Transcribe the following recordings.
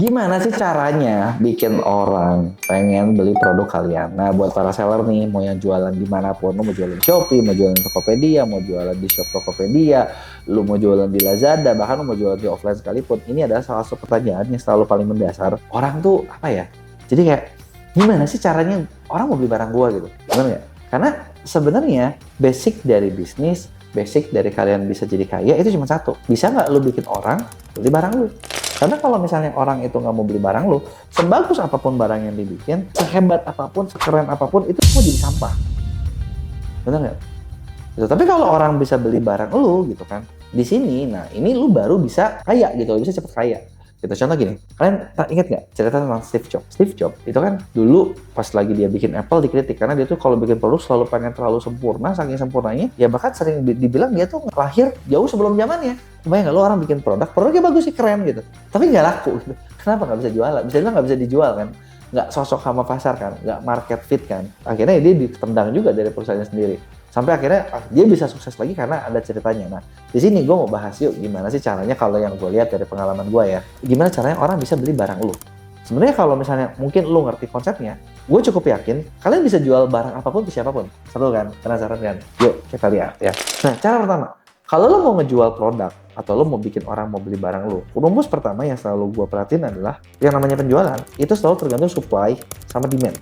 Gimana sih caranya bikin orang pengen beli produk kalian? Nah, buat para seller nih, mau yang jualan dimanapun, lu mau jualan di Shopee, mau jualan di Tokopedia, mau jualan di Shop Tokopedia, lu mau jualan di Lazada, bahkan lu mau jualan di offline sekalipun, ini adalah salah satu pertanyaan yang selalu paling mendasar. Orang tuh apa ya? Jadi kayak, gimana sih caranya orang mau beli barang gua gitu? Bener nggak? Karena sebenarnya basic dari bisnis, basic dari kalian bisa jadi kaya itu cuma satu. Bisa nggak lu bikin orang beli barang lu? Karena kalau misalnya orang itu nggak mau beli barang lu, sebagus apapun barang yang dibikin, sehebat apapun, sekeren apapun, itu semua jadi sampah. Bener nggak? Gitu. Tapi kalau orang bisa beli barang lu gitu kan, di sini, nah ini lu baru bisa kaya gitu, bisa cepet kaya. Gitu. Contoh gini, kalian ingat nggak cerita tentang Steve Jobs? Steve Jobs itu kan dulu pas lagi dia bikin Apple dikritik karena dia tuh kalau bikin produk selalu pengen terlalu sempurna, saking sempurnanya, ya bahkan sering dibilang dia tuh lahir jauh sebelum zamannya. Kebayang nggak lo orang bikin produknya bagus sih, keren gitu, tapi nggak laku gitu. Kenapa nggak bisa jual? Bisa bilang nggak bisa dijual kan? Nggak sosok sama pasar kan? Nggak market fit kan? Akhirnya dia ditendang juga dari perusahaannya sendiri. Sampai akhirnya dia bisa sukses lagi karena ada ceritanya. Nah, di sini gue mau bahas yuk gimana sih caranya kalau yang gue lihat dari pengalaman gue ya. Gimana caranya orang bisa beli barang lu. Sebenarnya kalau misalnya mungkin lu ngerti konsepnya, gue cukup yakin kalian bisa jual barang apapun ke siapapun. Seru kan? Penasaran kan? Yuk kita lihat ya. Nah, cara pertama, kalau lu mau ngejual produk atau lu mau bikin orang mau beli barang lu, rumus pertama yang selalu gue perhatiin adalah yang namanya penjualan itu selalu tergantung supply sama demand.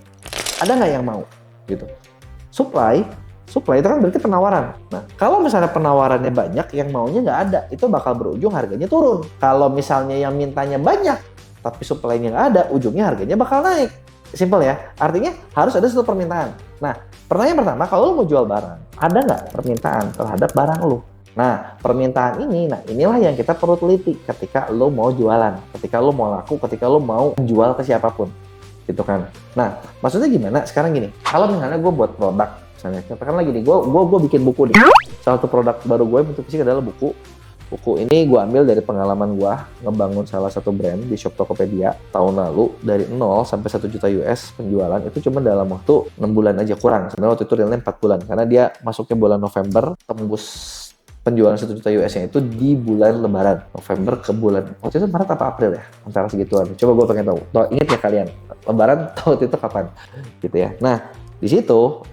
Ada nggak yang mau? Gitu. Supply itu kan berarti penawaran. Nah, kalau misalnya penawarannya banyak, yang maunya nggak ada, itu bakal berujung harganya turun. Kalau misalnya yang mintanya banyak, tapi supply-nya nggak ada, ujungnya harganya bakal naik. Simple ya. Artinya harus ada satu permintaan. Nah, pertanyaan pertama, kalau lo mau jual barang, ada nggak permintaan terhadap barang lo? Nah, permintaan ini, inilah yang kita perlu teliti ketika lo mau jualan, ketika lo mau laku, ketika lo mau jual ke siapapun. Gitu kan. Nah, maksudnya gimana? Sekarang gini, kalau misalnya gue buat produk, misalnya, katakanlah gini, gue bikin buku nih. Salah satu produk baru gue bentuk fisik adalah buku. Buku ini gue ambil dari pengalaman gue ngebangun salah satu brand di Shop Tokopedia tahun lalu dari 0 sampai 1 juta US penjualan itu cuma dalam waktu 6 bulan aja kurang. Sebenarnya waktu itu realnya 4 bulan karena dia masuknya bulan November, tembus penjualan 1 juta US-nya itu di bulan Lebaran. November ke bulan, waktu itu Maret apa April ya? Antara segituan. Coba gue pengen tahu. Ingat ya kalian, Lebaran waktu itu kapan? Gitu ya. Nah, di situ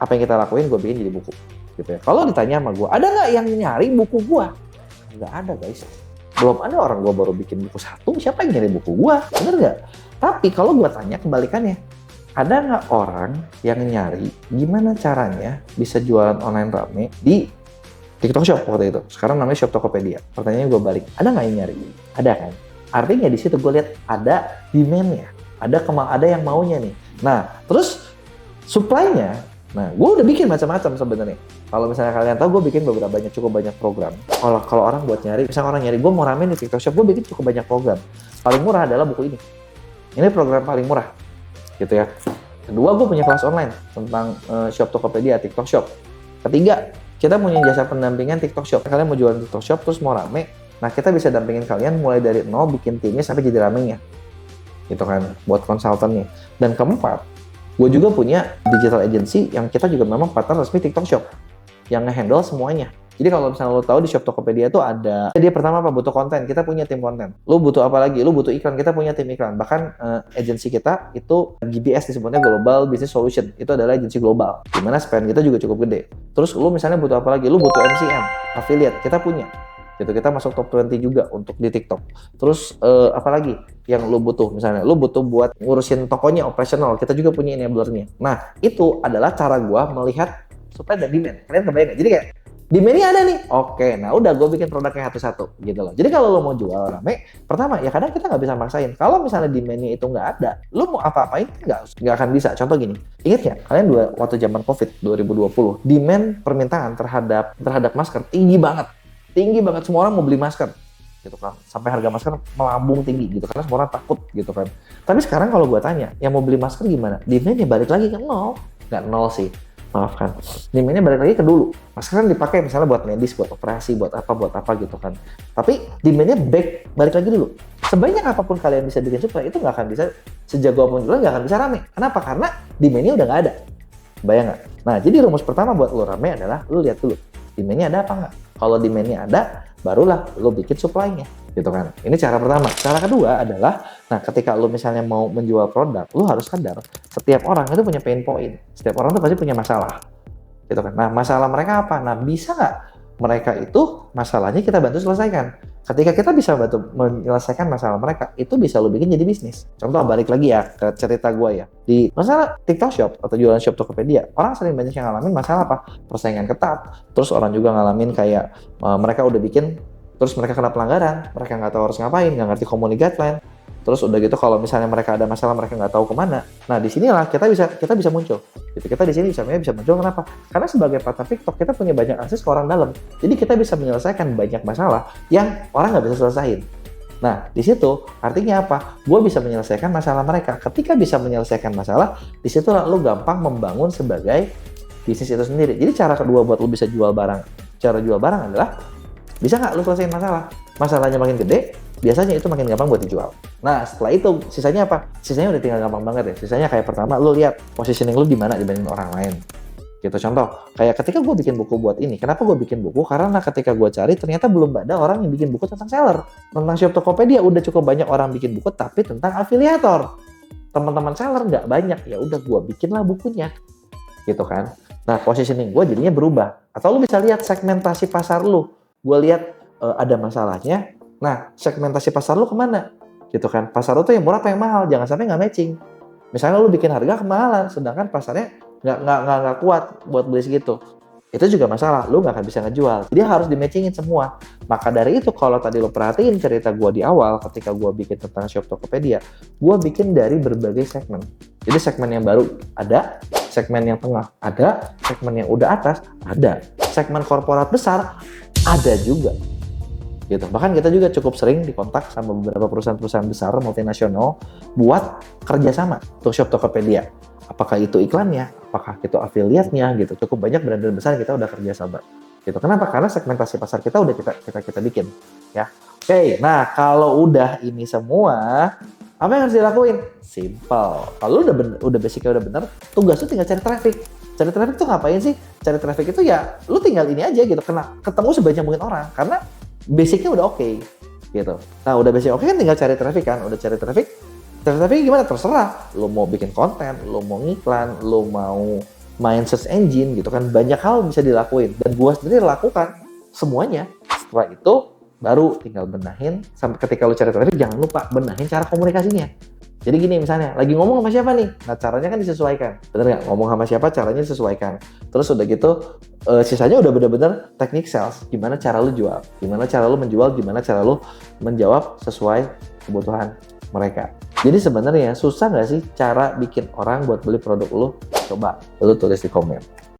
apa yang kita lakuin, gue bikin jadi buku gitu ya. Kalau ditanya sama gue, ada nggak yang nyari buku gue? Nggak ada guys, belum ada orang. Gue baru bikin buku satu, siapa yang nyari buku gue? Bener nggak? Tapi kalau gue tanya kebalikannya, ada nggak orang yang nyari gimana caranya bisa jualan online rame di TikTok Shop waktu itu? Sekarang namanya Shop Tokopedia. Pertanyaannya gue balik, ada nggak yang nyari? Ada kan? Artinya di situ gue lihat ada demand-nya, ada yang maunya nih. Nah, terus supply-nya. Nah, gue udah bikin macam-macam sebenarnya. Kalau misalnya kalian tahu, gue bikin cukup banyak program. Kalau orang buat nyari, misalnya orang nyari, gue mau ramen di TikTok Shop, gue bikin cukup banyak program. Paling murah adalah buku ini. Ini program paling murah, gitu ya. Kedua, gue punya kelas online tentang Shop Tokopedia, TikTok Shop. Ketiga, kita punya jasa pendampingan TikTok Shop. Kalian mau jualan TikTok Shop, terus mau rame, nah kita bisa dampingin kalian mulai dari nol, bikin timnya sampai jadi ramenya. Gitu kan, buat konsultannya. Dan keempat, gue juga punya digital agency yang kita juga memang partner resmi TikTok Shop yang nge-handle semuanya. Jadi kalau misalnya lo tahu di Shop Tokopedia itu ada, dia pertama apa? Butuh konten, kita punya tim konten. Lo butuh apa lagi? Lo butuh iklan, kita punya tim iklan. Bahkan agency kita itu GBS disebutnya Global Business Solution. Itu adalah agency global. Dimana spend kita juga cukup gede. Terus lo misalnya butuh apa lagi? Lo butuh MCM, affiliate, kita punya. Gitu, kita masuk top 20 juga untuk di TikTok. Terus apalagi yang lu butuh, misalnya lu butuh buat ngurusin tokonya operasional, kita juga punya enablernya. Nah, itu adalah cara gua melihat supply dan demand. Kalian kebayang nggak? Jadi kayak demand-nya ada nih. Oke, nah udah gue bikin produknya satu-satu gitu loh. Jadi kalau lo mau jual rame, pertama ya kadang kita nggak bisa maksain. Kalau misalnya demand-nya itu nggak ada, lo mau apa-apain nggak akan bisa. Contoh gini, ingat ya kalian waktu zaman COVID 2020, demand permintaan terhadap masker tinggi banget, semua orang mau beli masker gitu kan, sampai harga masker melambung tinggi gitu karena semua orang takut gitu kan. Tapi sekarang kalau gue tanya, yang mau beli masker gimana? Demand-nya balik lagi ke nol, nggak nol sih, maafkan. Demand-nya balik lagi ke dulu. Masker kan dipakai misalnya buat medis, buat operasi, buat apa gitu kan. Tapi demand-nya balik lagi dulu. Sebanyak apapun kalian bisa bikin supply, itu nggak akan bisa, sejago apapun jualan nggak akan bisa rame. Kenapa? Karena demand-nya udah nggak ada. Bayang nggak? Nah, jadi rumus pertama buat lo rame adalah lo lihat dulu Demand-nya ada apa nggak? Kalau demand-nya ada, barulah lo bikin supply-nya, gitu kan. Ini cara pertama. Cara kedua adalah, nah ketika lo misalnya mau menjual produk, lo harus sadar setiap orang itu punya pain point. Setiap orang itu pasti punya masalah, gitu kan. Nah, masalah mereka apa? Nah, bisa nggak mereka itu masalahnya kita bantu selesaikan? Ketika kita bisa bantu menyelesaikan masalah mereka, itu bisa lo bikin jadi bisnis. Contoh, balik lagi ya ke cerita gue ya. Di masalah TikTok Shop atau jualan shop Tokopedia, orang sering banyak yang ngalamin masalah apa? Persaingan ketat. Terus orang juga ngalamin kayak mereka udah bikin, terus mereka kena pelanggaran, mereka nggak tahu harus ngapain, nggak ngerti community guideline. Terus udah gitu kalau misalnya mereka ada masalah, mereka nggak tahu kemana. Nah, disinilah kita bisa muncul. Gitu. Kita di sini bisa muncul. Kenapa? Karena sebagai partner TikTok kita punya banyak akses ke orang dalam. Jadi kita bisa menyelesaikan banyak masalah yang orang nggak bisa selesaiin. Nah, di situ artinya apa? Gue bisa menyelesaikan masalah mereka. Ketika bisa menyelesaikan masalah, di situ lo gampang membangun sebagai bisnis itu sendiri. Jadi cara kedua buat lo bisa jual barang, cara jual barang adalah bisa nggak lo selesaiin masalah? Masalahnya makin gede, biasanya itu makin gampang buat dijual. Nah, setelah itu, sisanya apa? Sisanya udah tinggal gampang banget ya. Sisanya kayak pertama, lo lihat positioning lo di mana dibanding orang lain. Gitu, contoh, kayak ketika gue bikin buku buat ini, kenapa gue bikin buku? Karena ketika gue cari, ternyata belum ada orang yang bikin buku tentang seller. Tentang shop Tokopedia, udah cukup banyak orang bikin buku, tapi tentang afiliator. Teman-teman seller nggak banyak, ya udah gue bikinlah bukunya. Gitu kan. Nah, positioning gue jadinya berubah. Atau lo bisa lihat segmentasi pasar lo. Gue lihat ada masalahnya. Nah, segmentasi pasar lu kemana? Gitu kan. Pasar lu tuh yang murah apa yang mahal? Jangan sampai nggak matching. Misalnya lu bikin harga kemahalan, sedangkan pasarnya nggak kuat buat beli segitu. Itu juga masalah. Lu nggak akan bisa ngejual. Jadi harus di-matchingin semua. Maka dari itu, kalau tadi lu perhatiin cerita gua di awal, ketika gua bikin tentang shop Tokopedia, gua bikin dari berbagai segmen. Jadi segmen yang baru ada, segmen yang tengah ada, segmen yang udah atas ada, segmen korporat besar ada juga. Gitu. Bahkan kita juga cukup sering dikontak sama beberapa perusahaan-perusahaan besar multinasional buat kerjasama untuk shop Tokopedia. Apakah itu iklannya, apakah itu afiliatnya gitu. Cukup banyak brand-brand besar kita udah kerjasama. Gitu. Kenapa? Karena segmentasi pasar kita udah kita bikin. Ya. Oke, nah kalau udah ini semua, apa yang harus dilakuin? Simple. Kalau udah basicnya udah bener, tugas lu tinggal cari traffic. Cari traffic tuh ngapain sih? Cari traffic itu ya lu tinggal ini aja gitu, ketemu sebanyak mungkin orang. Karena basicnya udah oke, gitu. Nah, udah basic oke kan tinggal cari traffic kan. Udah cari traffic gimana? Terserah. Lo mau bikin konten, lo mau ngiklan, lo mau main search engine gitu kan. Banyak hal bisa dilakuin. Dan gua sendiri lakukan semuanya. Setelah itu, baru tinggal benahin. Sampai ketika lo cari traffic, jangan lupa benahin cara komunikasinya. Jadi gini misalnya, lagi ngomong sama siapa nih? Nah, caranya kan disesuaikan. Bener nggak? Ngomong sama siapa, caranya disesuaikan. Terus udah gitu, sisanya udah bener-bener teknik sales. Gimana cara lu jual? Gimana cara lu menjual? Gimana cara lu menjawab sesuai kebutuhan mereka? Jadi sebenarnya susah nggak sih cara bikin orang buat beli produk lu? Coba lu tulis di komen.